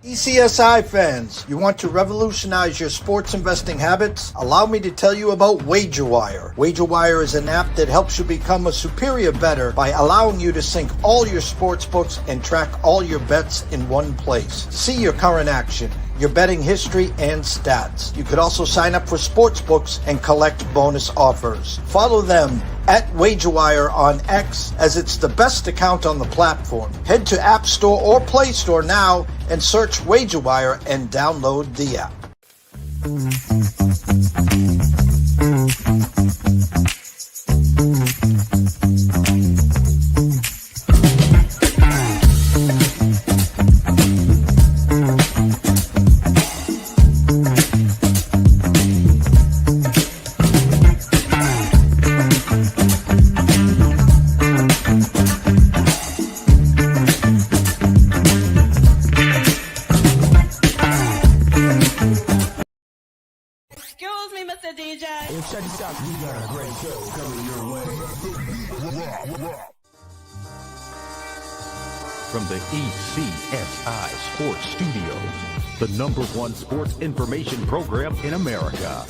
ECSI fans, you want to revolutionize your sports investing habits? Allow me to tell you about WagerWire. WagerWire is an app that helps you become a superior bettor by allowing you to sync all your sports books and track all your bets in one place. See your current action, your betting history, and stats. You could also sign up for sports books and collect bonus offers. Follow them at WagerWire on X, as it's the best account on the platform. Head to App Store or Play Store now and search WagerWire and download the app. Check this out, we got a great show coming your way. From the ECSI Sports Studios, the #1 sports information program in America,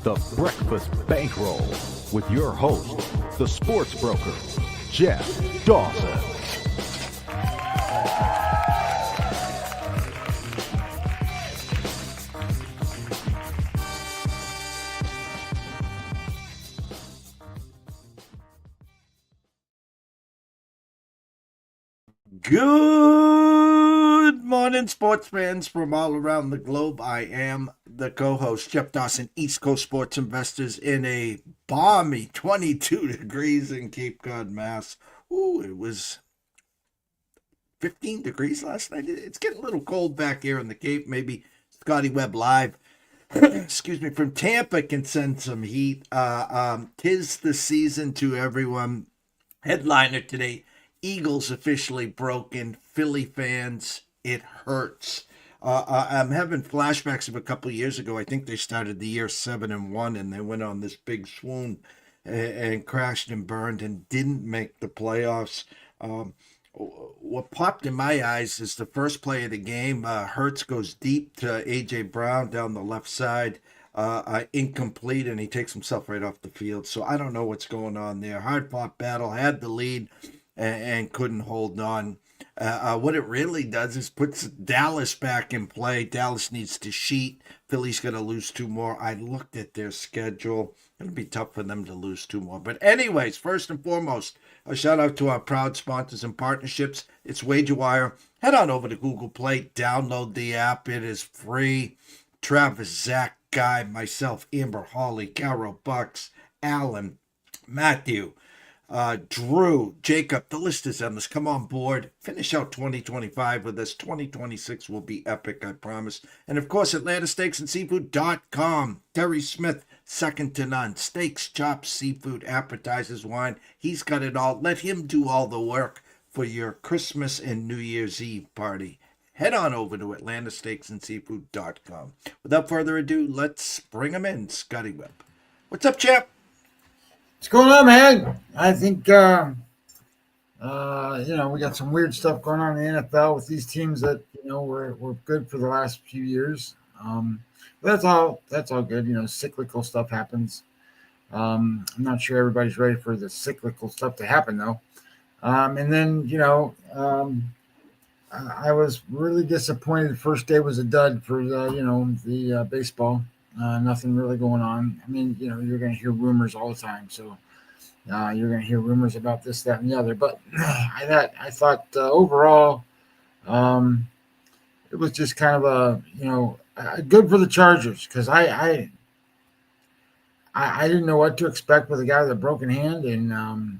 the Breakfast Bankroll, with your host, the sports broker, Jeff Dawson. Good morning, sports fans from all around the globe. I am the co-host, Jeff Dawson, East Coast Sports Investors, in a balmy 22 degrees in Cape Cod, Mass. Ooh, it was 15 degrees last night. It's getting a little cold back here in the Cape. Maybe Scotty Webb live, excuse me, from Tampa can send some heat. Tis the season to everyone. Headliner today: Eagles officially broken. Philly fans, it hurts. I'm having flashbacks of a couple of years ago. I think they started the year 7-1, and they went on this big swoon and crashed and burned and didn't make the playoffs. What popped in my eyes is the first play of the game. Hurts goes deep to A.J. Brown down the left side. Incomplete, and he takes himself right off the field. So I don't know what's going on there. Hard-fought battle, had the lead, and couldn't hold on. What it really does is puts Dallas back in play. Dallas needs to sheet. Philly's going to lose 2 more. I looked at their schedule. It'll be tough for them to lose 2 more. But anyways, first and foremost, a shout out to our proud sponsors and partnerships. It's WagerWire. Head on over to Google Play. Download the app. It is free. Travis, Zach, Guy, myself, Amber, Holly, Carol, Bucks, Alan, Matthew, Drew, Jacob, the list is endless. Come on board. Finish out 2025 with us. 2026 will be epic, I promise. And of course, AtlantaSteaksAndSeafood.com. Terry Smith, second to none. Steaks, chops, seafood, appetizers, wine. He's got it all. Let him do all the work for your Christmas and New Year's Eve party. Head on over to AtlantaSteaksAndSeafood.com. Without further ado, let's bring him in, Scotty Webb. What's up, champ? What's going on, man? I think, we got some weird stuff going on in the NFL with these teams that, were good for the last few years. But that's all good. Cyclical stuff happens. I'm not sure everybody's ready for the cyclical stuff to happen, though. And then, I was really disappointed. The first day was a dud for, the baseball. Nothing really going on. I mean, you're going to hear rumors all the time. So you're going to hear rumors about this, that, and the other. But I thought overall, it was just kind of good for the Chargers, because I didn't know what to expect with a guy with a broken hand, and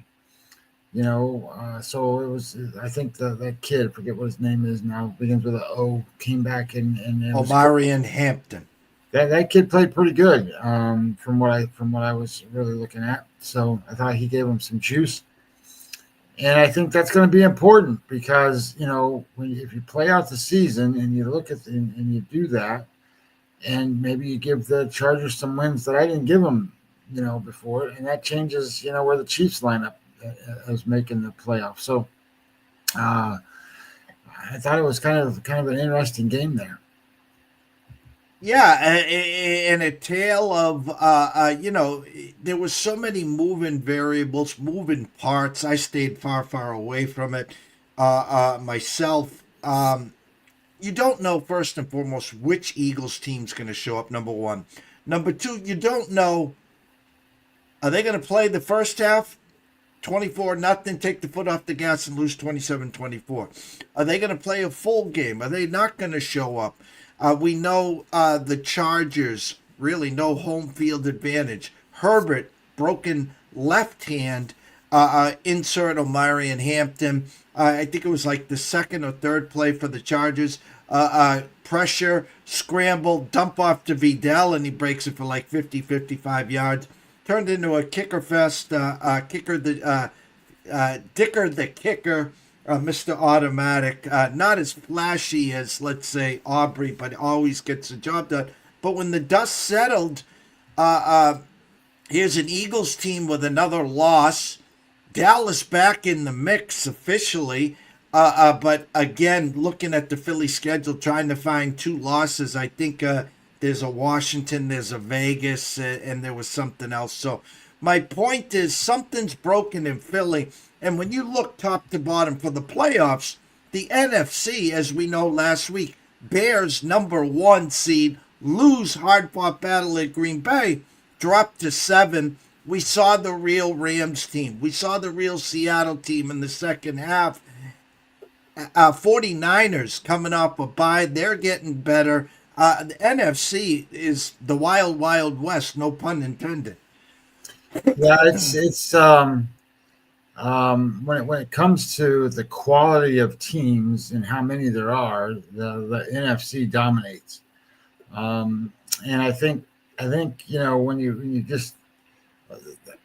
so it was. I think that kid, I forget what his name is now, begins with an O, came back and Omarion Hampton. That kid played pretty good, from what I was really looking at. So I thought he gave him some juice, and I think that's going to be important, because if you play out the season and you look at and you do that, and maybe you give the Chargers some wins that I didn't give them, before, and that changes, where the Chiefs line up as making the playoffs. So I thought it was kind of an interesting game there. Yeah, and a tale of there was so many moving variables, moving parts. I stayed far away from it myself. You don't know first and foremost which Eagles team's going to show up. Number one, number two, you don't know, are they going to play the first half 24-0, take the foot off the gas and lose 27-24? Are they going to play a full game? Are they not going to show up? We know the Chargers, really no home field advantage. Herbert, broken left hand, insert Omari and Hampton. I think it was like the second or third play for the Chargers. Pressure, scramble, dump off to Vidal, and he breaks it for like 55 yards. Turned into a kicker fest. Dicker the kicker, Mr. Automatic. Not as flashy as, let's say, Aubrey, but always gets the job done. But when the dust settled, here's an Eagles team with another loss. Dallas back in the mix officially. But again, looking at the Philly schedule, trying to find two losses, I think there's a Washington, there's a Vegas, and there was something else. So my point is something's broken in Philly. And when you look top to bottom for the playoffs, the NFC, as we know last week, Bears number 1 seed, lose hard-fought battle at Green Bay, drop to 7. We saw the real Rams team. We saw the real Seattle team in the second half. 49ers coming off a bye. They're getting better. The NFC is the wild, wild west, no pun intended. Yeah, it's when it comes to the quality of teams and how many there are, the NFC dominates. And I think when you just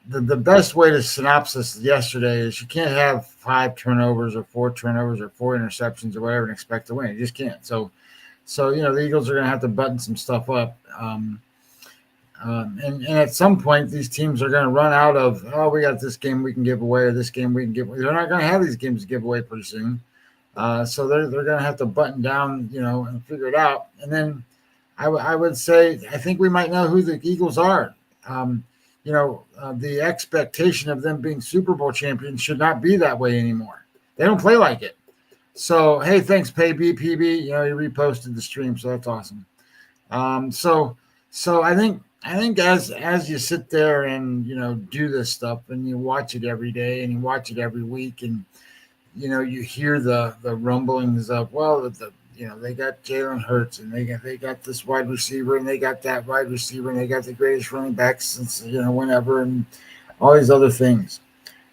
the best way to synopsis yesterday is you can't have 5 turnovers or 4 turnovers or 4 interceptions or whatever and expect to win. You just can't. So the Eagles are going to have to button some stuff up. And at some point, these teams are going to run out of, we got this game we can give away, or this game we can give away. They're not going to have these games to give away pretty soon. So they're going to have to button down, and figure it out. And then I would say I think we might know who the Eagles are. The expectation of them being Super Bowl champions should not be that way anymore. They don't play like it. So, hey, thanks, PayBPB. You reposted the stream, so that's awesome. So I think as you sit there and do this stuff and you watch it every day and you watch it every week and you hear the rumblings of they got Jalen Hurts and they got this wide receiver and they got that wide receiver and they got the greatest running back since whenever and all these other things.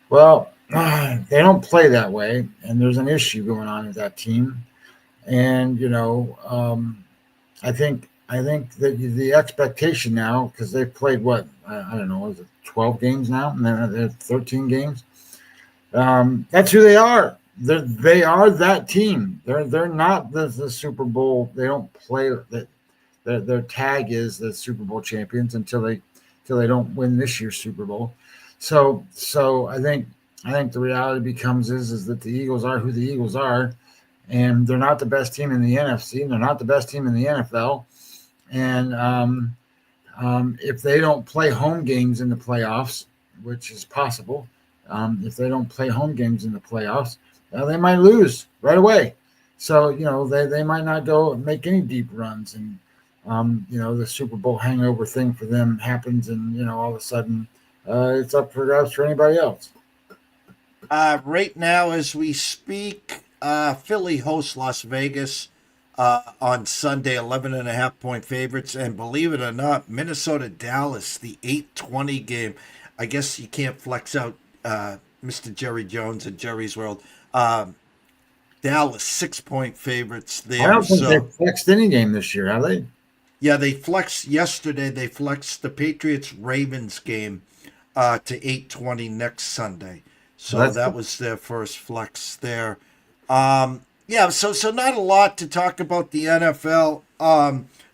Well, they don't play that way, and there's an issue going on with that team. And I think that the expectation now, because they've played I don't know, is it 12 games now? And they're 13 games. That's who they are. They are that team. They're not the Super Bowl. They don't play that. Their tag is the Super Bowl champions until they don't win this year's Super Bowl. So I think the reality becomes is that the Eagles are who the Eagles are, and they're not the best team in the NFC, and they're not the best team in the NFL. And if they don't play home games in the playoffs, which is possible, if they don't play home games in the playoffs, they might lose right away. So they might not go make any deep runs, and the Super Bowl hangover thing for them happens, and all of a sudden it's up for grabs for anybody else. Right now, as we speak, Philly hosts Las Vegas on Sunday, 11.5-point favorites. And believe it or not, Minnesota-Dallas, the 8:20 game. I guess you can't flex out Mr. Jerry Jones at Jerry's World. Dallas, 6-point favorites there. I don't think they've flexed any game this year, have they? Yeah, they flexed yesterday. They flexed the Patriots-Ravens game to 8:20 next Sunday. So that was their first flex there. So not a lot to talk about the NFL.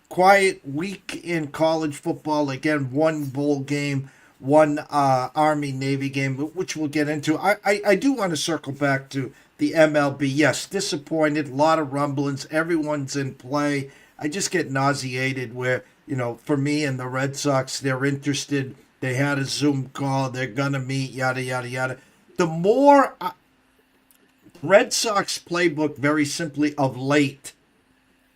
Quiet week in college football. Again, one bowl game, one Army-Navy game, which we'll get into. I do want to circle back to the MLB. Yes, disappointed, a lot of rumblings, everyone's in play. I just get nauseated where, for me and the Red Sox, they're interested. They had a Zoom call. They're going to meet, yada, yada, yada. The more Red Sox playbook, very simply of late,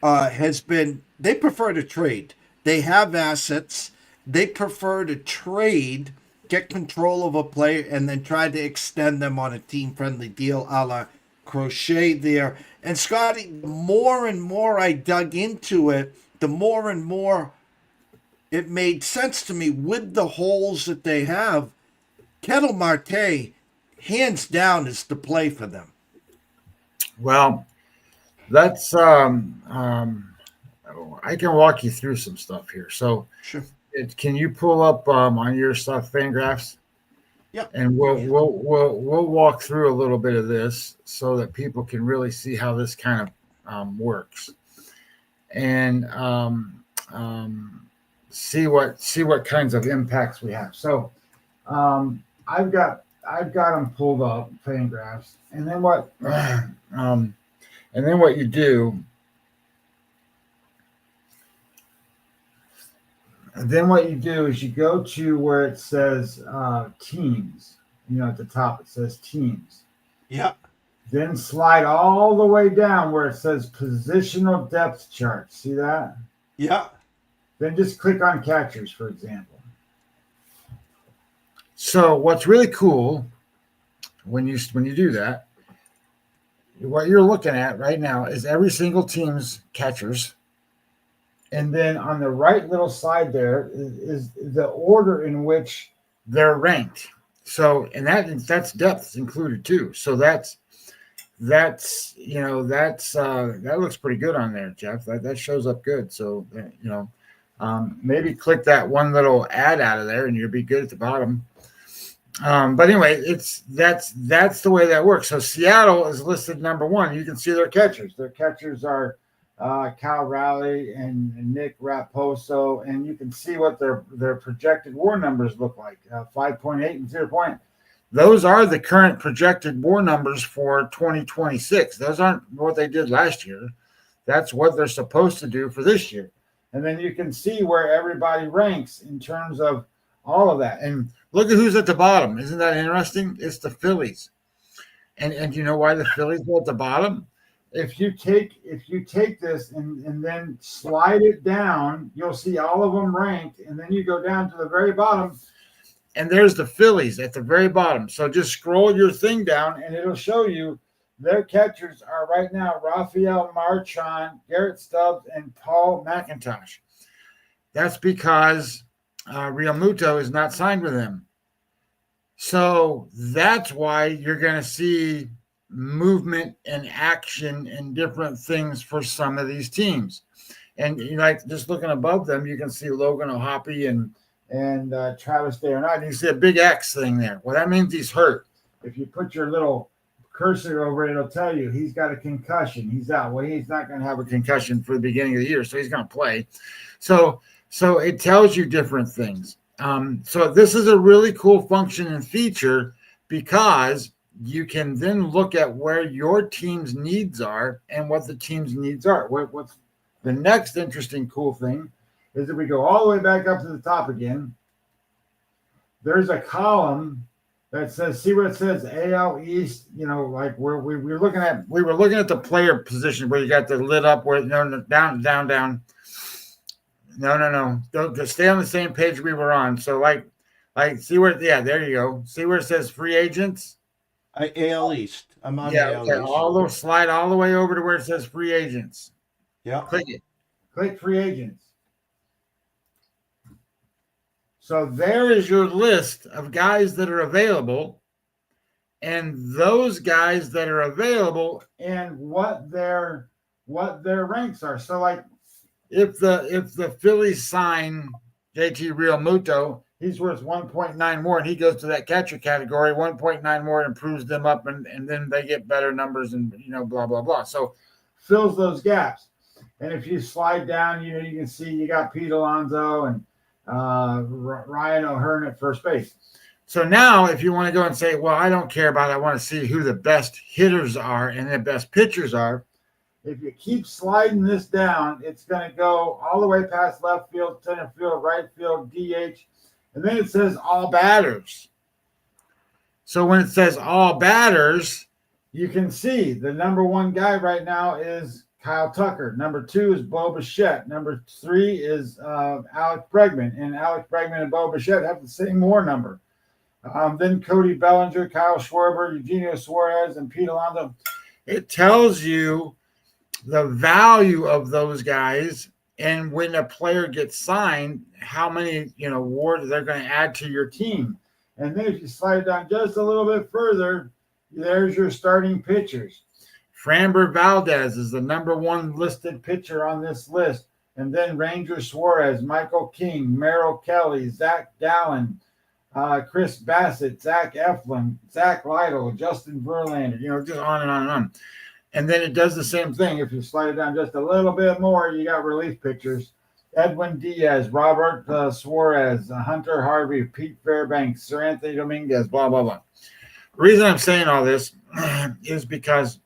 has been they prefer to trade. They have assets. They prefer to trade, get control of a player, and then try to extend them on a team-friendly deal a la Crochet there. And Scotty, the more and more I dug into it, the more and more it made sense to me with the holes that they have. Kettle Marte, hands down, is the play for them. Well, that's I can walk you through some stuff here. So, Sure. can you pull up on your stuff Fangraphs? Yeah. And we'll walk through a little bit of this so that people can really see how this kind of works, and see what kinds of impacts we have. So, I've got them pulled up Fangraphs, and then what you do. And then what you do is you go to where it says teams. At the top it says teams. Yeah. Then slide all the way down where it says positional depth chart. See that? Yeah. Then just click on catchers, for example. So what's really cool when you do that, what you're looking at right now is every single team's catchers. And then on the right little side there is the order in which they're ranked. So, and that's depth included too. So that looks pretty good on there, Jeff. That shows up good. So, maybe click that one little ad out of there and you'll be good at the bottom. But anyway, that's the way that works. So Seattle is listed number 1. You can see their catchers. Their catchers are Cal Raleigh and Nick Raposo, and you can see what their projected WAR numbers look like, 5.8 and 0. Those are the current projected WAR numbers for 2026. Those aren't what they did last year. That's what they're supposed to do for this year. And then you can see where everybody ranks in terms of all of that. And look at who's at the bottom. Isn't that interesting? It's the Phillies. And you know why the Phillies are at the bottom? If you take this and then slide it down, you'll see all of them ranked, and then you go down to the very bottom, and there's the Phillies at the very bottom. So just scroll your thing down, and it'll show you their catchers are right now Rafael Marchand, Garrett Stubbs, and Paul McIntosh. That's because Real Muto is not signed with them. So that's why you're going to see movement and action and different things for some of these teams. And just looking above them, you can see Logan O'Hoppe and Travis D'Arnaud. You see a big X thing there. Well, that means he's hurt. If you put your little cursor over it, it'll tell you he's got a concussion. He's out. Well, he's not going to have a concussion for the beginning of the year, so he's going to play. So it tells you different things. So this is a really cool function and feature because you can then look at where your team's needs are and what the team's needs are. What's the next interesting cool thing is that we go all the way back up to the top again. There's a column that says, see where it says AL East, like where we were looking at the player position where you got the lit up where down. No. Don't just stay on the same page we were on. So like see where, there you go. See where it says free agents? AL East. I'm on AL East. Slide all the way over to where it says free agents. Yeah. Click it. Click free agents. So there is your list of guys that are available, and those guys that are available and what their ranks are. So like if the Phillies sign JT Real Muto, he's worth 1.9 more, and he goes to that catcher category. 1.9 more improves them up, and then they get better numbers, and blah blah blah. So fills those gaps. And if you slide down, you can see you got Pete Alonso and Ryan O'Hearn at first base. So now if you want to go and say, well, I don't care about it, I want to see who the best hitters are and the best pitchers are. If you keep sliding this down, it's going to go all the way past left field, center field, right field, DH, and then it says all batters. So when it says all batters, you can see the number one guy right now is Kyle Tucker. Number 2 is Bo Bichette. Number 3 is Alex Bregman. And Alex Bregman and Bo Bichette have the same WAR number. Then Cody Bellinger, Kyle Schwarber, Eugenio Suarez, and Pete Alonso. It tells you the value of those guys, and when a player gets signed, how many WAR they're going to add to your team. And then if you slide it down just a little bit further, there's your starting pitchers. Framber Valdez is the number 1 listed pitcher on this list. And then Ranger Suarez, Michael King, Merrill Kelly, Zach Gallen, Chris Bassett, Zach Eflin, Zach Lytle, Justin Verlander, just on and on and on. And then it does the same thing. If you slide it down just a little bit more, you got relief pitchers. Edwin Diaz, Robert Suarez, Hunter Harvey, Pete Fairbanks, Sir Anthony Dominguez, blah, blah, blah. The reason I'm saying all this is because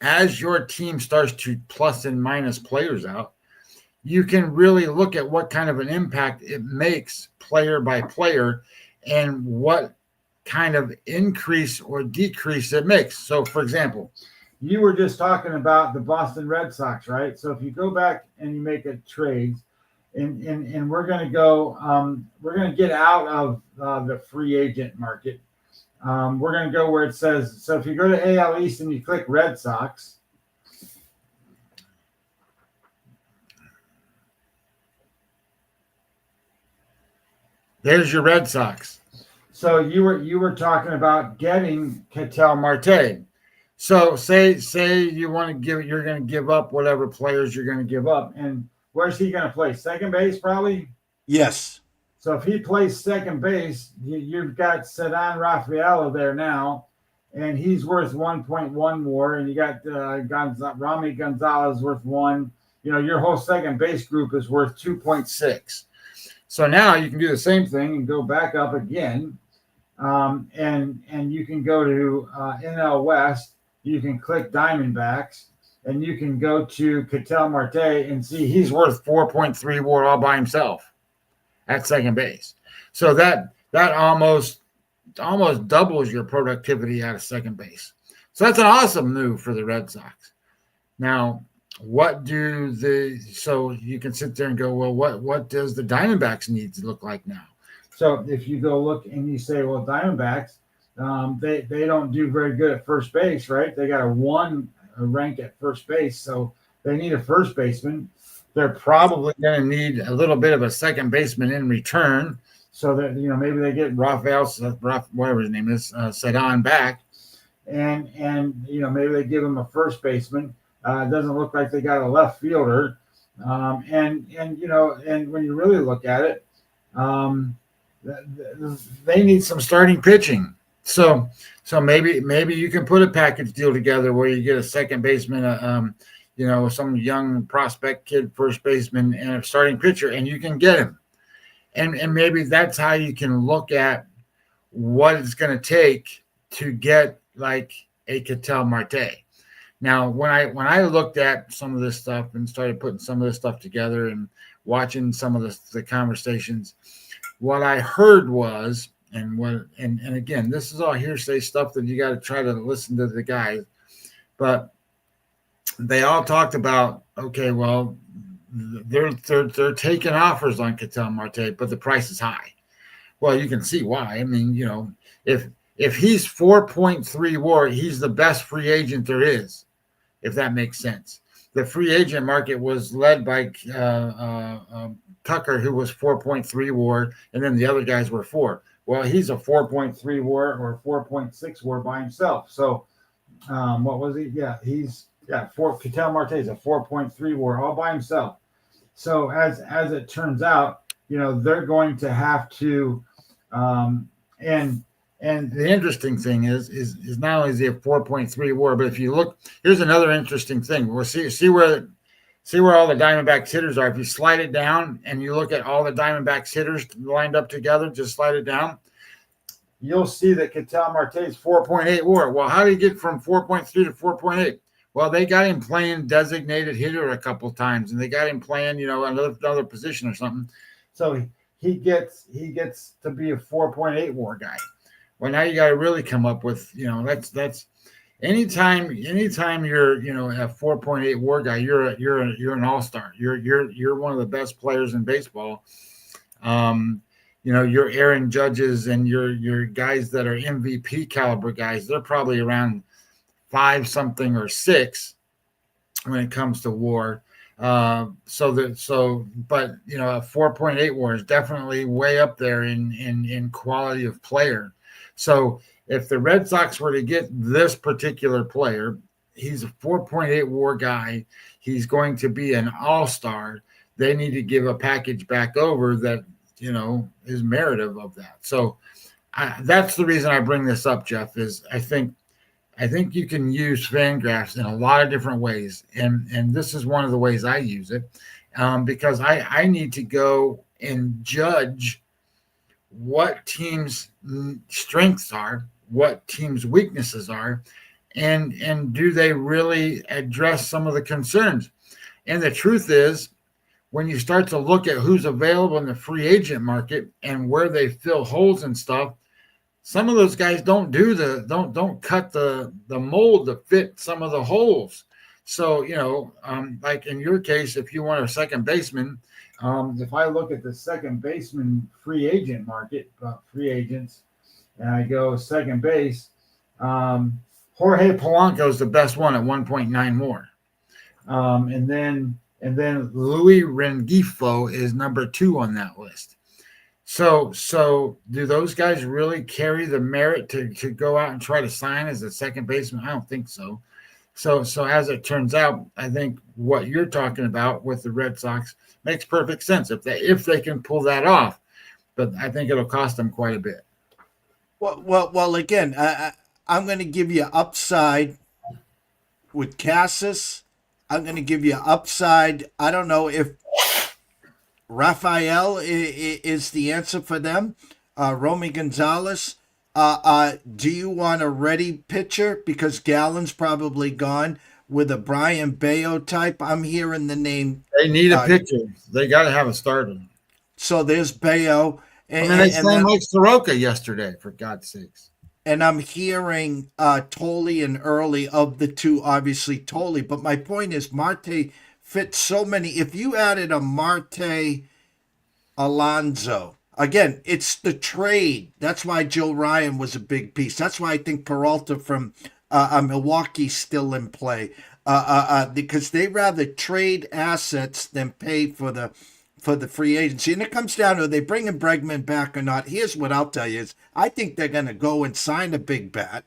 as your team starts to plus and minus players out, you can really look at what kind of an impact it makes player by player and what kind of increase or decrease it makes. So, for example, you were just talking about the Boston Red Sox, right? So if you go back and you make a trade, and we're going to go, we're going to get out of the free agent market. We're going to go where it says, so if you go to AL East and you click Red Sox, there's your Red Sox. So you were talking about getting Ketel Marte. So say you want to you're going to give up whatever players you're going to give up. And where's he going to play? Second base, probably? Yes. So if he plays second base, you've got Ceddanne Rafaela there now, and he's worth 1.1 more. And you got Rami Gonzalez worth 1. Your whole second base group is worth 2.6. So now you can do the same thing and go back up again. And you can go to NL West. You can click Diamondbacks, and you can go to Ketel Marte and see he's worth 4.3 WAR all by himself at second base. So that almost doubles your productivity out of second base. So that's an awesome move for the Red Sox. Now, so you can sit there and go, well, what does the Diamondbacks need to look like now? So if you go look and you say, well, Diamondbacks, they don't do very good at first base, right? They got a 1 rank at first base, so they need a first baseman. They're probably going to need a little bit of a second baseman in return, so that maybe they get whatever his name is, Ceddanne back, and maybe they give him a first baseman. It doesn't look like they got a left fielder, and when you really look at it, they need some starting pitching. So maybe you can put a package deal together where you get a second baseman, some young prospect kid, first baseman, and a starting pitcher, and you can get him. And maybe that's how you can look at what it's going to take to get like a Ketel Marte. Now, when I looked at some of this stuff and started putting some of this stuff together and watching some of the conversations, what I heard was, and again, this is all hearsay stuff that you got to try to listen to the guys, but they all talked about, okay, well, they're taking offers on Ketel Marte, but the price is high. Well, you can see why. I mean, if he's 4.3 WAR, he's the best free agent there is, if that makes sense. The free agent market was led by Tucker, who was 4.3 WAR, and then the other guys were 4. Well, he's a 4.3 WAR or 4.6 WAR by himself. So, what was he? Yeah, Ketel Marte is a 4.3 WAR all by himself. So as it turns out, they're going to have to, and the interesting thing is not only is he a 4.3 WAR, but if you look, here's another interesting thing. We'll see where all the Diamondbacks hitters are. If you slide it down and you look at all the Diamondbacks hitters lined up together, just slide it down. you'll see that Ketel Marte's 4.8 WAR. Well, how do you get from 4.3 to 4.8? Well, they got him playing designated hitter a couple of times, and they got him playing, another position or something. So he gets to be a 4.8 WAR guy. Well, now you got to really come up with, that's anytime you're, a 4.8 WAR guy, you're an all-star. You're one of the best players in baseball. Your Aaron Judges and your guys that are MVP caliber guys, they're probably around 5 something or 6 when it comes to WAR. But a 4.8 WAR is definitely way up there in quality of player. So if the Red Sox were to get this particular player, he's a 4.8 WAR guy. He's going to be an all-star. They need to give a package back over that, is meritive of that. So that's the reason I bring this up, Jeff, is I think you can use Fangraphs in a lot of different ways. And this is one of the ways I use it because I need to go and judge what teams' strengths are, what teams' weaknesses are, and do they really address some of the concerns. And the truth is, when you start to look at who's available in the free agent market and where they fill holes and stuff, some of those guys don't cut the mold to fit some of the holes. So, like in your case, if you want a second baseman, if I look at the second baseman free agent market, free agents, and I go second base, Jorge Polanco is the best one at 1.9 more. And then Louis Rengifo is number 2 on that list. So do those guys really carry the merit to go out and try to sign as a second baseman? I don't think so. So as it turns out, I think what you're talking about with the Red Sox makes perfect sense if they can pull that off. But I think it'll cost them quite a bit. Well. Again, I'm going to give you upside with Cassis. I'm going to give you upside. I don't know if Rafael is the answer for them. Romy Gonzalez. Do you want a ready pitcher? Because Gallen's probably gone with a Brian Bayo type. I'm hearing the name. They need a pitcher. They got to have a starter. So there's Bayo. They signed Mike Soroka yesterday, for God's sakes. And I'm hearing Tolle and Early of the two, obviously Tolle. But my point is Marte fits so many. If you added a Marte Alonso, again, it's the trade. That's why Joe Ryan was a big piece. That's why I think Peralta from Milwaukee's still in play. Because they rather trade assets than pay for the free agency. And it comes down to, are they bringing Bregman back or not? Here's what I'll tell you is, I think they're going to go and sign a big bat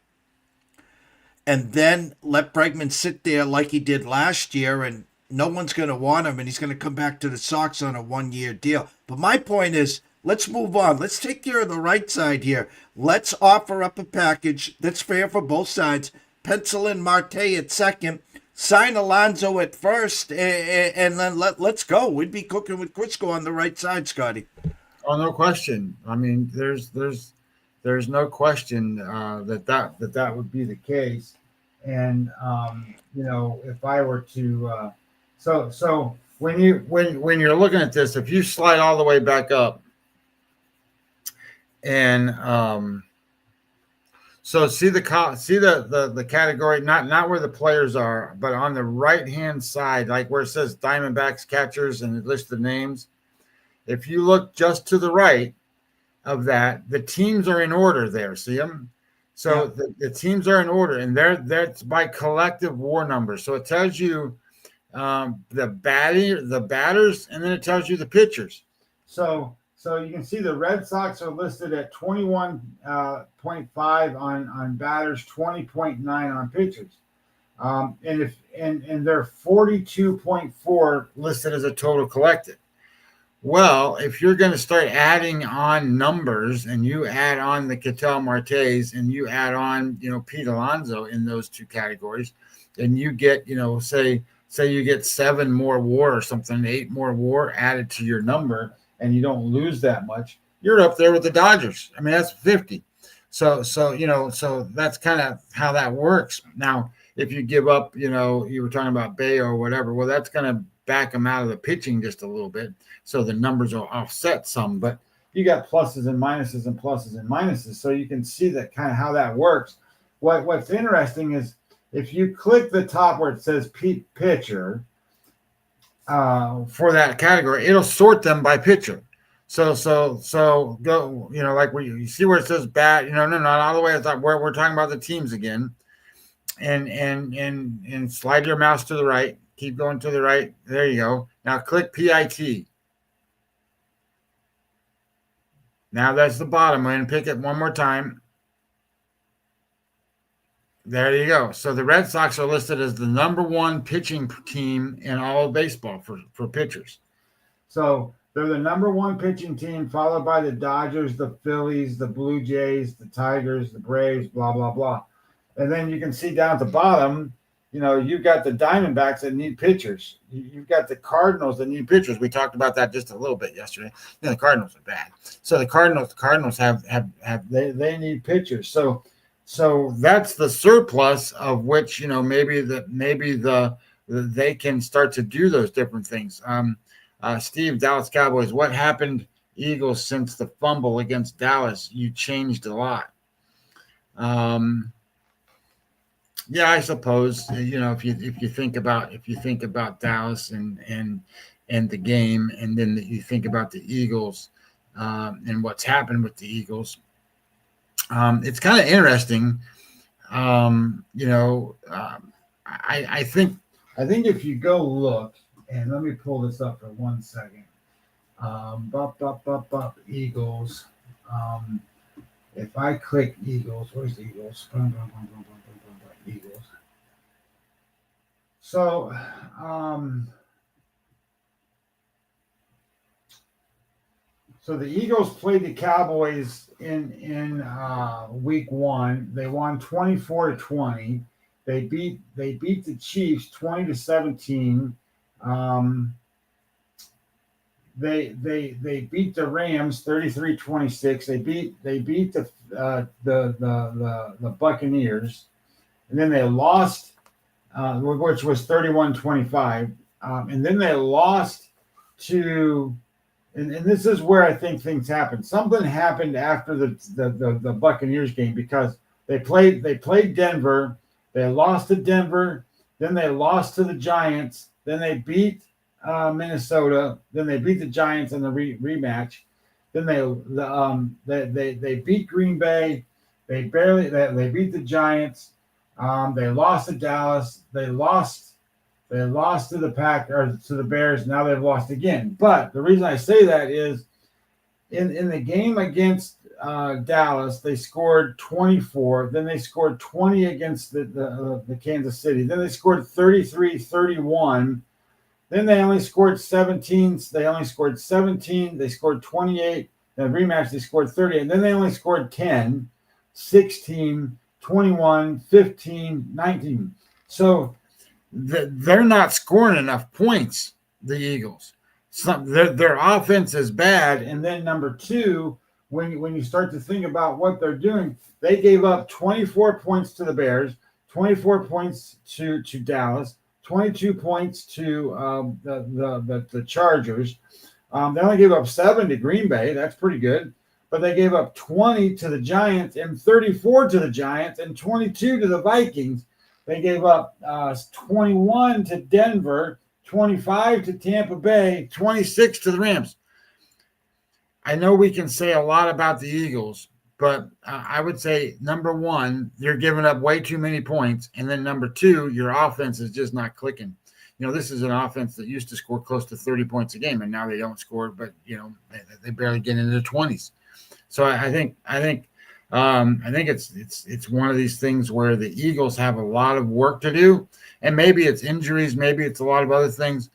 and then let Bregman sit there like he did last year, and no one's going to want him, and he's going to come back to the Sox on a 1-year deal. But my point is, let's move on. Let's take care of the right side here. Let's offer up a package that's fair for both sides. Pencil in Marte at second. Sign Alonso at first, and then let's go. We'd be cooking with Crisco on the right side, Scotty. Oh, no question. I mean, there's no question that would be the case. And if I were to, so when you're looking at this, if you slide all the way back up, and so see the category, not where the players are, but on the right-hand side, like where it says Diamondbacks catchers and it lists the names. If you look just to the right of that, the teams are in order there. See them? So yeah. The teams are in order, and that's by collective WAR numbers. So it tells you the batters, and then it tells you the pitchers. So you can see the Red Sox are listed at 21.5 on batters, 20.9 on pitchers, and they're 42.4 listed as a total collective. Well, if you're going to start adding on numbers, and you add on the Ketel Martes, and you add on Pete Alonso in those two categories, and you get say you get 7 more WAR or something, 8 more WAR added to your number, and you don't lose that much, you're up there with the Dodgers. I mean, that's 50. So that's kind of how that works. Now, if you give up, you were talking about Bay or whatever, well, that's going to back them out of the pitching just a little bit. So the numbers will offset some, but you got pluses and minuses and pluses and minuses. So you can see that kind of how that works. What's interesting is if you click the top where it says pitcher for that category, it'll sort them by pitcher. So go, like where you see where it says bat, no, not all the way. It's like we're talking about the teams again, and slide your mouse to the right. Keep going to the right. There you go. Now click PIT. Now that's the bottom. I'm going to pick it one more time. There you go. So the Red Sox are listed as the number one pitching team in all of baseball for pitchers. So they're the number one pitching team, followed by the Dodgers, the Phillies, the Blue Jays, the Tigers, the Braves, blah, blah, blah. And then you can see down at the bottom, you've got the Diamondbacks that need pitchers. You've got the Cardinals that need pitchers. We talked about that just a little bit yesterday. The Cardinals are bad. So the Cardinals have they need pitchers. So that's the surplus of which, maybe they can start to do those different things. Steve, Dallas Cowboys, what happened, Eagles, since the fumble against Dallas? You changed a lot. Yeah, I suppose, if you think about Dallas and the game, and then you think about the Eagles and what's happened with the Eagles, it's kind of interesting. I think if you go look, and let me pull this up for 1 second. Eagles. If I click Eagles, where's the Eagles? Eagles. So, so the Eagles played the Cowboys in week 1. They won 24-20. They beat the Chiefs 20-17. They beat the Rams 33-26. They beat the Buccaneers, and then they lost, which was 31-25. And then they lost to, and this is where I think things happened. Something happened after the Buccaneers game, because they played Denver. They lost to Denver. Then they lost to the Giants. Then they beat Minnesota. Then they beat the Giants in the rematch. Then they beat Green Bay. They beat the Giants. They lost to Dallas. They lost to the Bears. Now they've lost again. But the reason I say that is in the game against Dallas, they scored 24. Then they scored 20 against the Kansas City. Then they scored 33-31. Then they only scored 17. They scored 28. Then rematch, they scored 30. And then they only scored 10, 16, 21, 15, 19. So they're not scoring enough points, the Eagles. Their offense is bad. And then number two, when you start to think about what they're doing, they gave up 24 points to the Bears, 24 points to Dallas, 22 points to the Chargers. They only gave up 7 to Green Bay. That's pretty good. But they gave up 20 to the Giants and 34 to the Giants and 22 to the Vikings. They gave up 21 to Denver, 25 to Tampa Bay, 26 to the Rams. I know we can say a lot about the Eagles, but I would say, number one, you're giving up way too many points. And then number two, your offense is just not clicking. This is an offense that used to score close to 30 points a game, and now they don't score, but, they barely get into the 20s. So I think it's one of these things where the Eagles have a lot of work to do, and maybe it's injuries, maybe it's a lot of other things.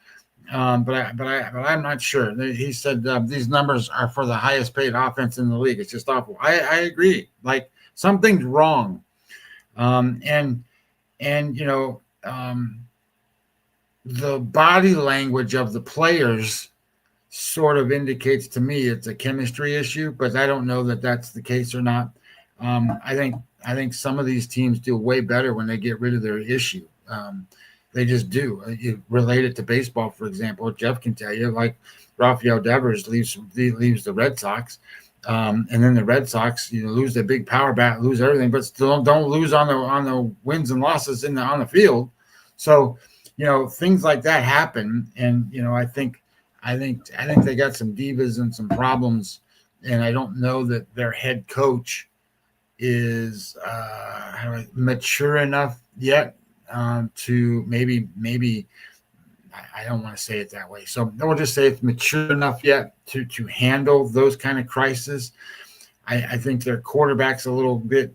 But I'm not sure. He said these numbers are for the highest paid offense in the league. It's just awful. I agree. Like, something's wrong. The body language of the players sort of indicates to me it's a chemistry issue, but I don't know that that's the case or not. I think some of these teams do way better when they get rid of their issue. They just do. You relate it to baseball, for example. Jeff can tell you, like Rafael Devers leaves the Red Sox, and then the Red Sox, lose their big power bat, lose everything, but still don't lose on the wins and losses on the field. So, things like that happen, and I think they got some divas and some problems, and I don't know that their head coach is mature enough yet to maybe I don't want to say it that way. So we'll just say it's mature enough yet to handle those kind of crises. I think their quarterback's a little bit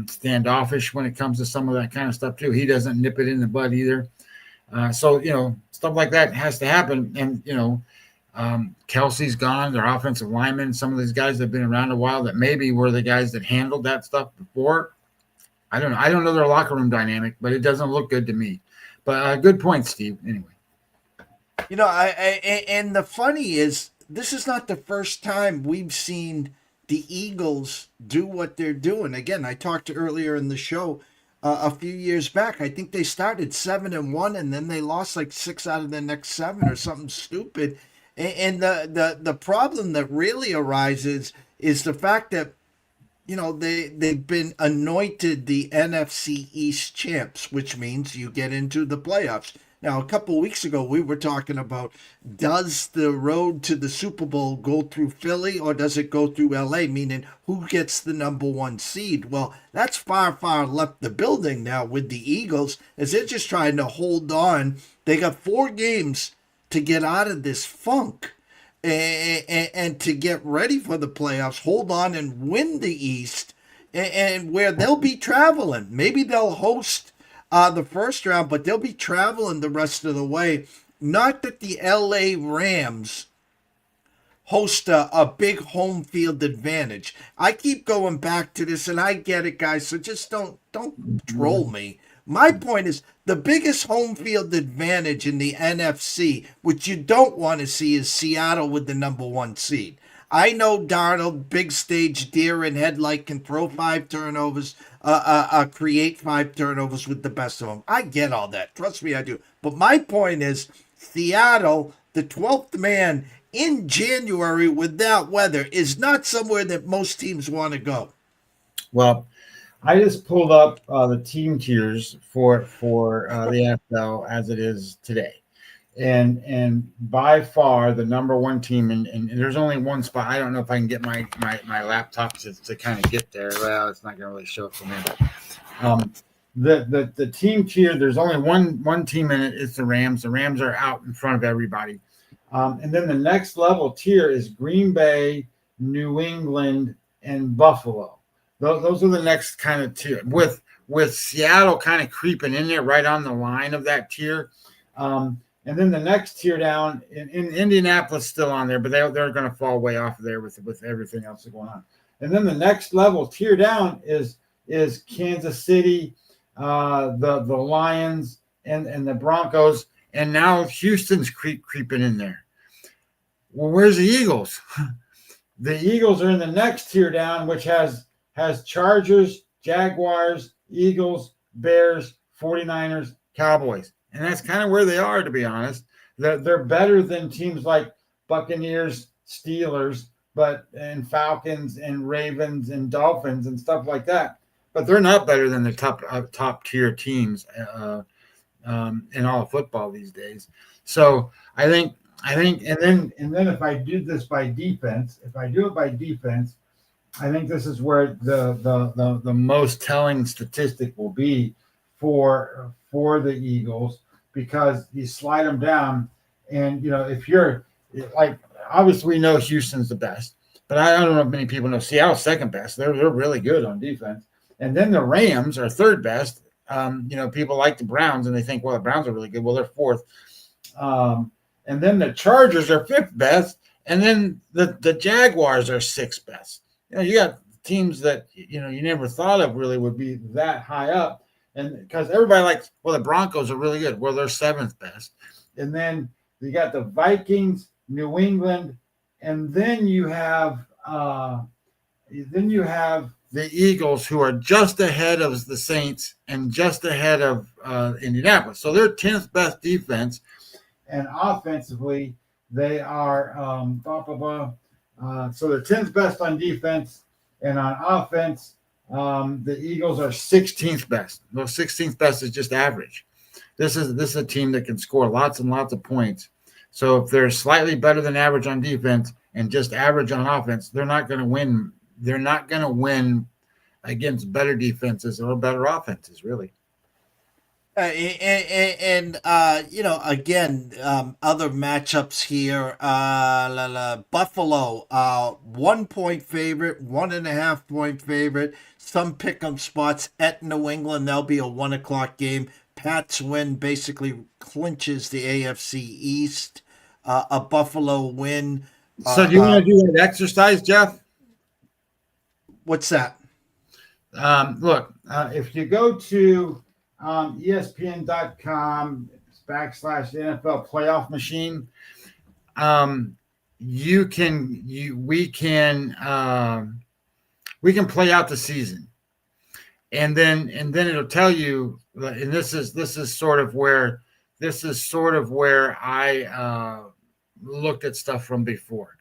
standoffish when it comes to some of that kind of stuff too. He doesn't nip it in the bud either. So stuff like that has to happen. And Kelsey's gone, their offensive linemen, some of these guys that have been around a while that maybe were the guys that handled that stuff before. I don't know their locker room dynamic, but it doesn't look good to me. But good point, Steve. Anyway. And the funny is, this is not the first time we've seen the Eagles do what they're doing. Again, I talked earlier in the show a few years back. I think they started 7-1, and then they lost like 6 out of their next 7 or something stupid. And the problem that really arises is the fact that they've been anointed the NFC East champs, which means you get into the playoffs. Now, a couple of weeks ago, we were talking about, does the road to the Super Bowl go through Philly or does it go through LA, meaning who gets the number 1 seed? Well, that's far, far left the building now with the Eagles, as they're just trying to hold on. They got 4 games to get out of this funk and to get ready for the playoffs, hold on and win the East, and where they'll be traveling. Maybe they'll host the first round, but they'll be traveling the rest of the way. Not that the LA Rams host a big home field advantage. I keep going back to this, and I get it, guys, so just don't troll me. My point is, the biggest home field advantage in the NFC, which you don't want to see, is Seattle with the number 1 seed. I know Darnold, big stage deer in headlight, can throw 5 turnovers, create 5 turnovers with the best of them. I get all that. Trust me, I do. But my point is, Seattle, the 12th man in January with that weather, is not somewhere that most teams want to go. Well, I just pulled up the team tiers for the NFL as it is today. And by far the number 1 team, and there's only one spot. I don't know if I can get my laptop to kind of get there. Well, it's not going to really show it from there. But the team tier, there's only one team in it. It's the Rams. The Rams are out in front of everybody. And then the next level tier is Green Bay, New England, and Buffalo. Those are the next kind of tier, with Seattle kind of creeping in there right on the line of that tier. And then the next tier down in Indianapolis still on there, but they're going to fall way off of there with everything else that's going on. And then the next level tier down is Kansas City, the Lions, and the Broncos, and now Houston's creeping in there. Well, where's the Eagles? The Eagles are in the next tier down, which has Chargers, Jaguars, Eagles, Bears, 49ers, Cowboys. And that's kind of where they are, to be honest. They're better than teams like Buccaneers, Steelers, and Falcons and Ravens and Dolphins and stuff like that. But they're not better than the top tier teams in all of football these days. So I think, and then if I do this by defense, I think this is where the most telling statistic will be for the Eagles, because you slide them down, and if you're like, obviously we know Houston's the best, but I don't know if many people know Seattle's second best. They're really good on defense, and then the Rams are third best. People like the Browns, and they think, well, the Browns are really good. Well, they're fourth, and then the Chargers are fifth best, and then the Jaguars are sixth best. You got teams that you never thought of really would be that high up. And because everybody likes, well, the Broncos are really good. Well, they're seventh best. And then you got the Vikings, New England, and then you have then you have the Eagles, who are just ahead of the Saints and just ahead of Indianapolis. So they're 10th best defense, and offensively they are so they're 10th best on defense, and on offense, the Eagles are 16th best. No, 16th best is just average. This is a team that can score lots and lots of points. So if they're slightly better than average on defense and just average on offense, they're not going to win. They're not going to win against better defenses or better offenses, really. Again, other matchups here. Buffalo, 1 point favorite, 1.5 point favorite. Some pick 'em spots at New England. That'll be a 1 o'clock game. Pats win basically clinches the AFC East. A Buffalo win. So do you want to do an exercise, Jeff? What's that? Look, if you go to ESPN.com /NFL playoff machine, we can play out the season, and then it'll tell you. And this is sort of where I looked at stuff from before.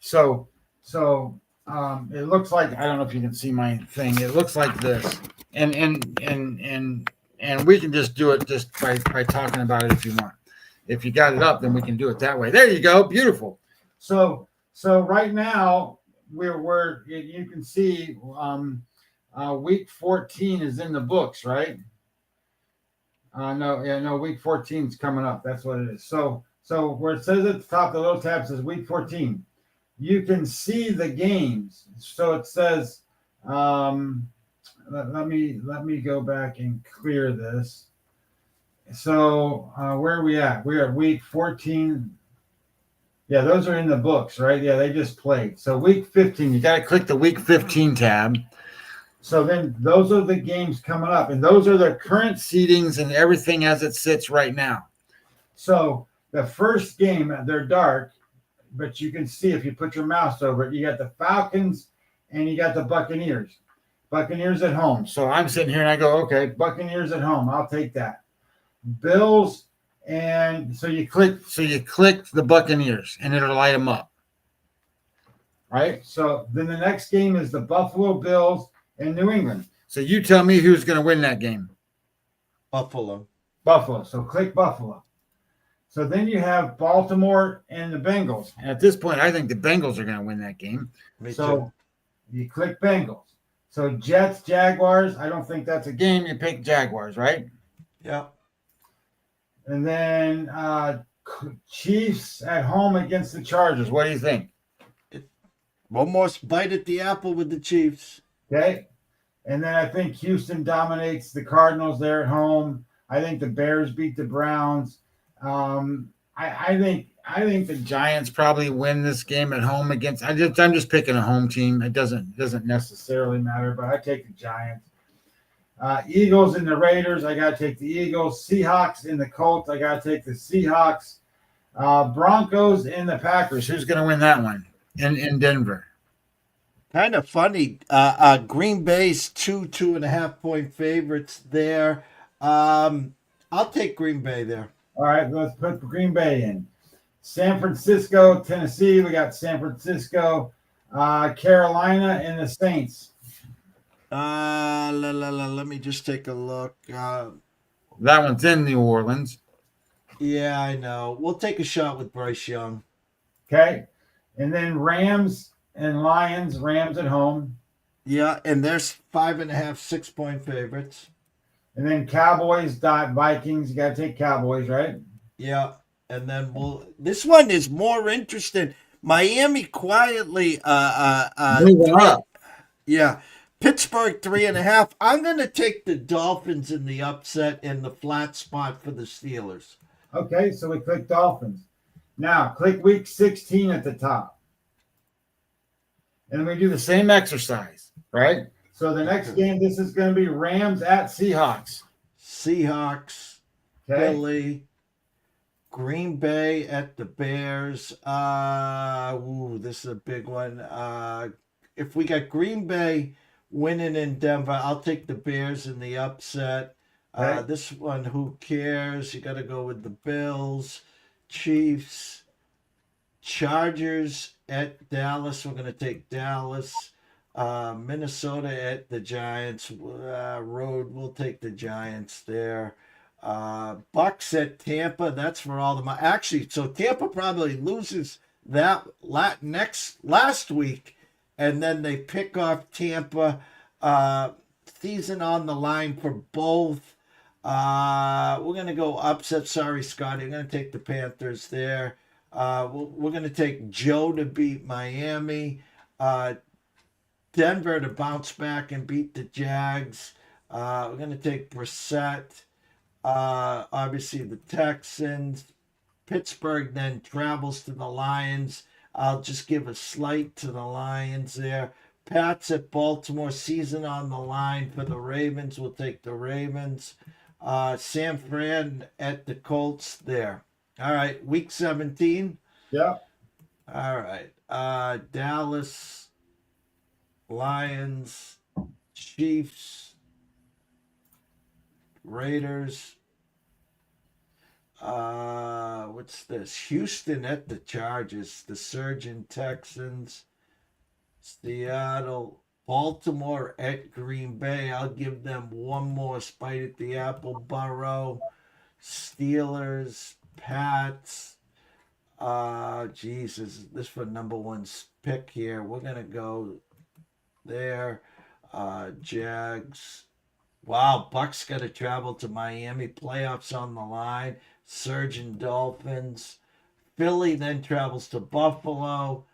So it looks like, I don't know if you can see my thing. It looks like this, and we can just do it just by talking about it if you want. If you got it up, then we can do it that way. There you go, beautiful. So right now you can see week 14 is in the books, right? No, week 14 is coming up. That's what it is. So where it says at the top, the little tab says week 14. You can see the games. So it says, let me go back and clear this. So where are we at? We're at week 14. Yeah, those are in the books, right? Yeah, they just played. So week 15, you got to click the week 15 tab. So then those are the games coming up, and those are the current seedings and everything as it sits right now. So the first game, they're dark, but you can see if you put your mouse over it, you got the Falcons and you got the Buccaneers. Buccaneers at home. So I'm sitting here and I go, okay, Buccaneers at home. I'll take that. Bills, and so you click the Buccaneers and it'll light them up. Right? So then the next game is the Buffalo Bills and New England. So you tell me who's going to win that game. Buffalo. So click Buffalo. So then you have Baltimore and the Bengals. And at this point, I think the Bengals are going to win that game. Me so too. You click Bengals. So Jets, Jaguars, I don't think that's a game. You pick Jaguars, right? Yeah. And then Chiefs at home against the Chargers. What do you think? One more bite at the apple with the Chiefs. Okay. And then I think Houston dominates the Cardinals there at home. I think the Bears beat the Browns. I think the Giants probably win this game at home against. I'm just picking a home team. It doesn't necessarily matter, but I take the Giants. Eagles and the Raiders. I gotta take the Eagles. Seahawks and the Colts. I gotta take the Seahawks. Broncos and the Packers. Who's gonna win that one in Denver? Kind of funny. Green Bay's 2.5 point favorites there. I'll take Green Bay there. All right, let's put Green Bay in. San Francisco, Tennessee. We got San Francisco, Carolina, and the Saints. Let me just take a look. That one's in New Orleans. Yeah, I know. We'll take a shot with Bryce Young. Okay. And then Rams and Lions. Rams at home. Yeah, and there's 5.5, 6 point favorites. And then Cowboys, Vikings. You got to take Cowboys, right? Yeah. And then this one is more interesting. Miami quietly moving up. Yeah. Pittsburgh 3.5. I'm gonna take the Dolphins in the upset in the flat spot for the Steelers. Okay, so we click Dolphins. Now click week 16 at the top. And we do the same exercise, right? So the next game, this is going to be Rams at Seahawks. Seahawks, Okay. Philly, Green Bay at the Bears. This is a big one. if we got Green Bay winning in Denver, I'll take the Bears in the upset. Right. This one, who cares? You got to go with the Bills, Chiefs, Chargers at Dallas. We're going to take Dallas. Minnesota at the Giants. Road, we'll take the Giants there. Bucks at Tampa. That's for all the actually. So Tampa probably loses that last week, and then they pick off Tampa. Season on the line for both. We're gonna go upset. Sorry, Scotty. I'm gonna take the Panthers there. We're gonna take Joe to beat Miami. Denver to bounce back and beat the Jags. We're gonna take Brissett. Obviously the Texans. Pittsburgh then travels to the Lions. I'll just give a slight to the Lions there. Pats at Baltimore, season on the line for the Ravens. We'll take the Ravens. San Fran at the Colts there. All right, week 17. Yeah. All right. Dallas, Lions, Chiefs, Raiders. What's this? Houston at the Chargers, the Surgeon Texans, Seattle, Baltimore at Green Bay. I'll give them one more bite at the apple. Burrow, Steelers, Pats. Jesus, this for number one pick here. We're gonna go there. Jags. Wow, Bucks got to travel to Miami. Playoffs on the line. Surgeon Dolphins. Philly then travels to Buffalo.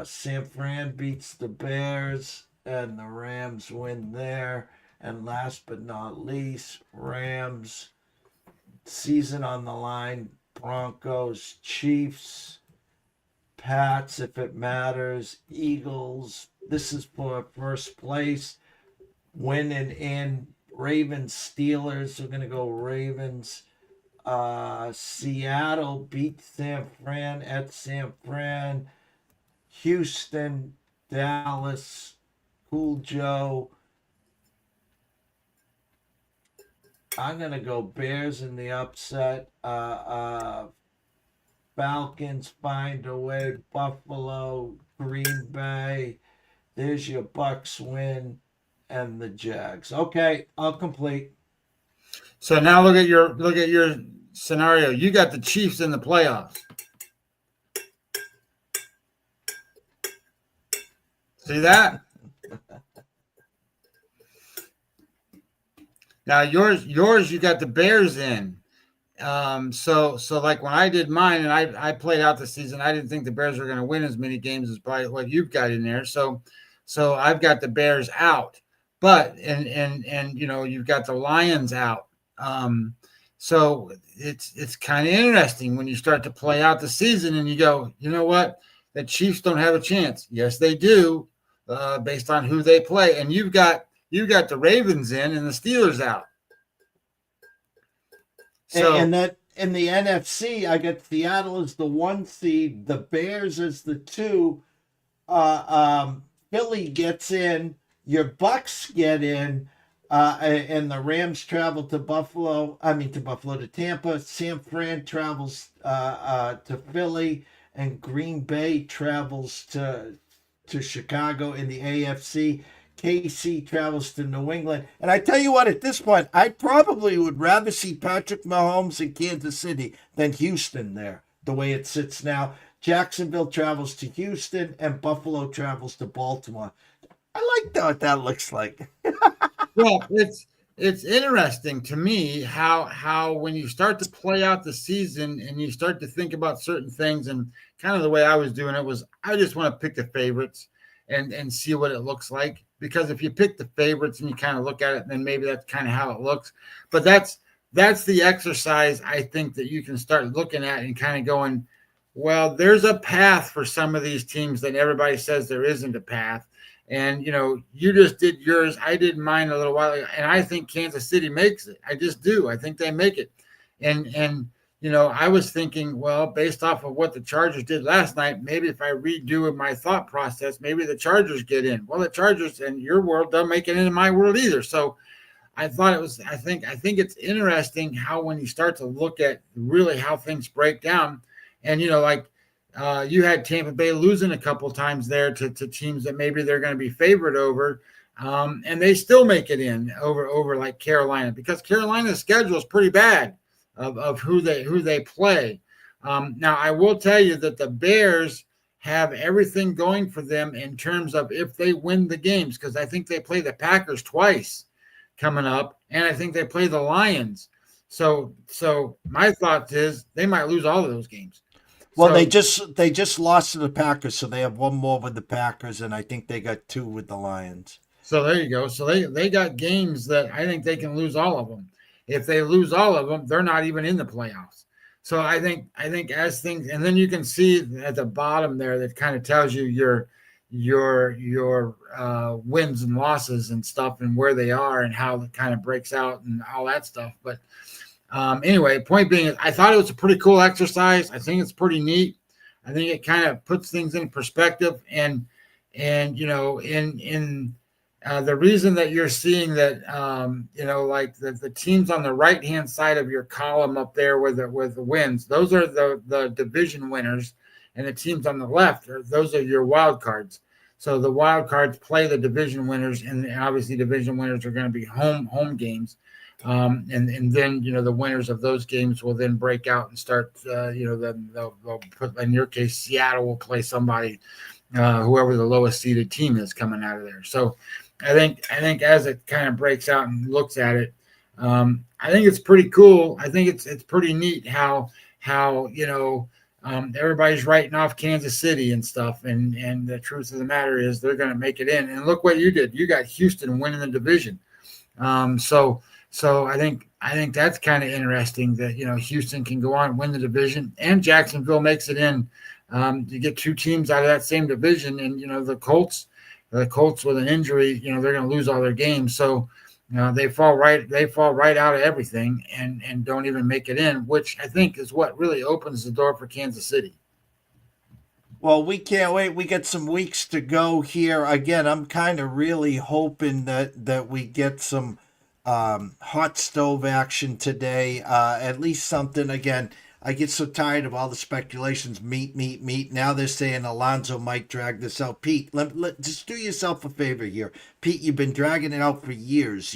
San Fran beats the Bears, and the Rams win there. And last but not least, Rams. Season on the line. Broncos, Chiefs, Pats, if it matters, Eagles. This is for first place. Winning in. Ravens, Steelers. We're going to go Ravens. Seattle beat San Fran at San Fran. Houston, Dallas, Cool Joe. I'm going to go Bears in the upset. Falcons find a way. Buffalo, Green Bay. There's your Bucks win. And the Jags. Okay, I'll complete. So now look at your scenario. You got the Chiefs in the playoffs. See that? Now yours you got the Bears in. So like when I did mine and I played out the season, I didn't think the Bears were going to win as many games as probably what you've got in there. So I've got the Bears out. But and you know, you've got the Lions out. So it's kind of interesting when you start to play out the season and you go, you know what? The Chiefs don't have a chance. Yes, they do, based on who they play. And you've got the Ravens in and the Steelers out. So and that in the NFC, I got Seattle as the 1 seed, the Bears as the 2. Philly gets in. Your Bucks get in, and the Rams travel to to Tampa. San Fran travels to Philly, and Green Bay travels to Chicago in the AFC. KC travels to New England. And I tell you what, at this point, I probably would rather see Patrick Mahomes in Kansas City than Houston there, the way it sits now. Jacksonville travels to Houston, and Buffalo travels to Baltimore. I like what that looks like. Well, it's interesting to me how when you start to play out the season and you start to think about certain things, and kind of the way I was doing it was I just want to pick the favorites and see what it looks like. Because if you pick the favorites and you kind of look at it, then maybe that's kind of how it looks. But that's the exercise I think that you can start looking at and kind of going, well, there's a path for some of these teams that everybody says there isn't a path. And, you know, you just did yours. I did mine a little while ago, and I think Kansas City makes it. I just do. I think they make it. And I was thinking, well, based off of what the Chargers did last night, maybe if I redo my thought process, maybe the Chargers get in. Well, the Chargers in your world don't make it into my world either. So I thought it was. I think it's interesting how when you start to look at really how things break down, and you had Tampa Bay losing a couple times there to teams that maybe they're going to be favored over. And they still make it in over like Carolina, because Carolina's schedule is pretty bad of who they play. Now I will tell you that the Bears have everything going for them in terms of if they win the games, because I think they play the Packers twice coming up, and I think they play the Lions. So my thought is they might lose all of those games. Well, So, they just lost to the Packers, so they have one more with the Packers, and I think they got two with the Lions. so there you go. So they got games that I think they can lose all of them. If they lose all of them, they're not even in the playoffs. So I think as things, and then you can see at the bottom there that kind of tells you your wins and losses and stuff and where they are and how it kind of breaks out and all that stuff. But anyway, point being is I thought it was a pretty cool exercise. I think it's pretty neat. I think it kind of puts things in perspective, and in the reason that you're seeing that, like the teams on the right hand side of your column up there with the wins, those are the division winners, and the teams on the left those are your wild cards. So the wild cards play the division winners, and obviously division winners are going to be home games. And then the winners of those games will then break out and start. Then they'll put, in your case, Seattle will play somebody, whoever the lowest seeded team is coming out of there. So I think as it kind of breaks out and looks at it, I think it's pretty cool. I think it's pretty neat how everybody's writing off Kansas City and stuff, and the truth of the matter is they're going to make it in. And look what you did. You got Houston winning the division. So I think that's kind of interesting that Houston can go on and win the division, and Jacksonville makes it in. You get two teams out of that same division, and the Colts with an injury, they're going to lose all their games. So they fall right out of everything and don't even make it in, which I think is what really opens the door for Kansas City. Well, we can't wait. We got some weeks to go here. Again, I'm kind of really hoping that we get some hot stove action today. At least something. Again, I get so tired of all the speculations. Meat. Now they're saying Alonso might drag this out. Pete, just do yourself a favor here. Pete, you've been dragging it out for years.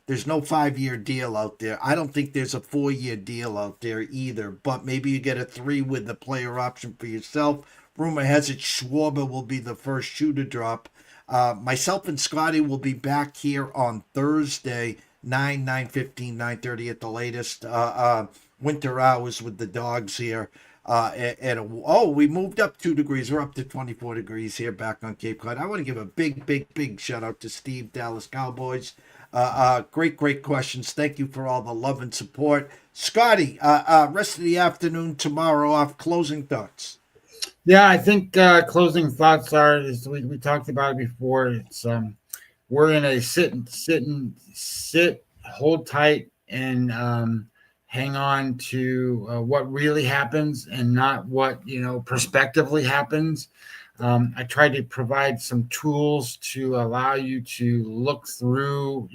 There's no 5-year deal out there. I don't think there's a 4-year deal out there either. But maybe you get a 3 with the player option for yourself. Rumor has it Schwarber will be the first shoe to drop. Myself and Scotty will be back here on Thursday, 9:15, 9:30 at the latest. Winter hours with the dogs here. We moved up 2 degrees. We're up to 24 degrees here back on Cape Cod. I want to give a big shout out to Steve, Dallas Cowboys. Great questions. Thank you for all the love and support. Scotty, rest of the afternoon tomorrow off. Closing thoughts. Yeah, I think closing thoughts is we talked about it before. It's we're in a sit, hold tight, and hang on to what really happens and not what prospectively happens. I tried to provide some tools to allow you to look through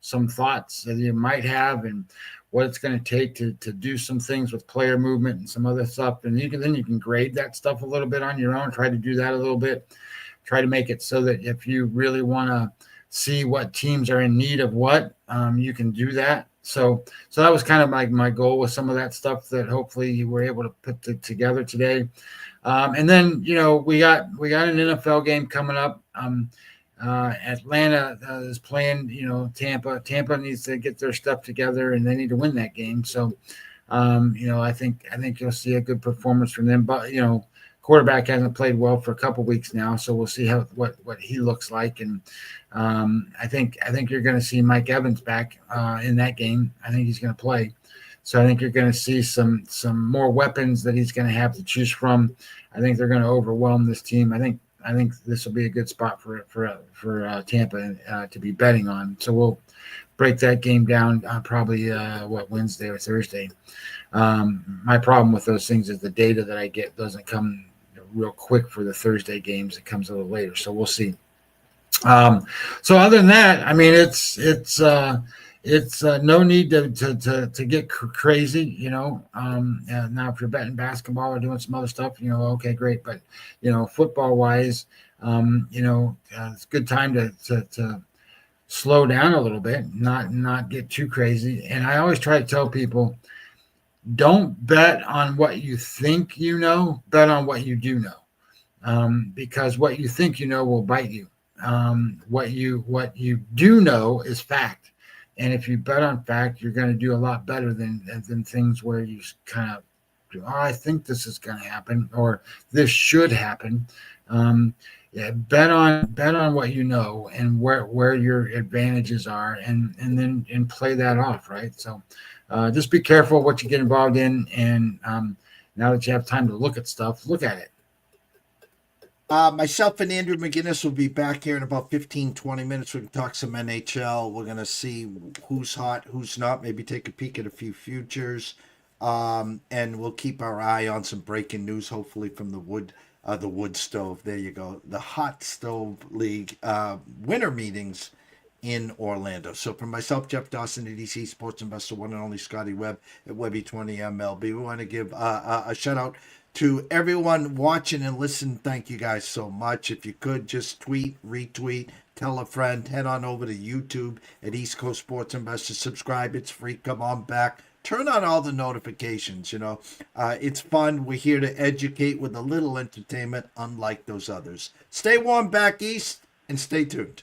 some thoughts that you might have and what it's going to take to do some things with player movement and some other stuff. And you can grade that stuff a little bit on your own. Try to do that a little bit. Try to make it so that if you really want to see what teams are in need of what, you can do that. So that was kind of my goal with some of that stuff that hopefully you were able to put together today. And then, we got an NFL game coming up. Atlanta is playing, Tampa. Tampa needs to get their stuff together, and they need to win that game. So, I think you'll see a good performance from them. But quarterback hasn't played well for a couple weeks now, so we'll see what he looks like. And I think you're going to see Mike Evans back in that game. I think he's going to play. So I think you're going to see some more weapons that he's going to have to choose from. I think they're going to overwhelm this team. I think this will be a good spot for Tampa to be betting on. So we'll break that game down probably Wednesday or Thursday. My problem with those things is the data that I get doesn't come real quick for the Thursday games. It comes a little later, so we'll see. So other than that, I mean, it's no need to get crazy, you know. Now if you're betting basketball or doing some other stuff, you know, okay, great. But you know, football wise, it's a good time to slow down a little bit, not get too crazy. And I always try to tell people, don't bet on what you think you know, bet on what you do know, because what you think you know will bite you. What you do know is fact, and if you bet on fact, you're going to do a lot better than things where you kind of do, oh, I think this is going to happen or this should happen. Yeah, bet on what you know and where your advantages are, and then play that off, right? So just be careful what you get involved in, and now that you have time to look at stuff, look at it. Myself and Andrew McGinnis will be back here in about 15, 20 minutes. We can talk some NHL. We're going to see who's hot, who's not, maybe take a peek at a few futures. And we'll keep our eye on some breaking news, hopefully from the wood stove. There you go. The Hot Stove League winter meetings in Orlando. So for myself, Jeff Dawson, EDC Sports Investor, one and only Scotty Webb at Webby20 MLB, we want to give a shout out to everyone watching and listening. Thank you guys so much. If you could just tweet, retweet, tell a friend, head on over to YouTube at East Coast Sports Investors. Subscribe. It's free. Come on back. Turn on all the notifications. You know, it's fun. We're here to educate with a little entertainment, unlike those others. Stay warm back east and stay tuned.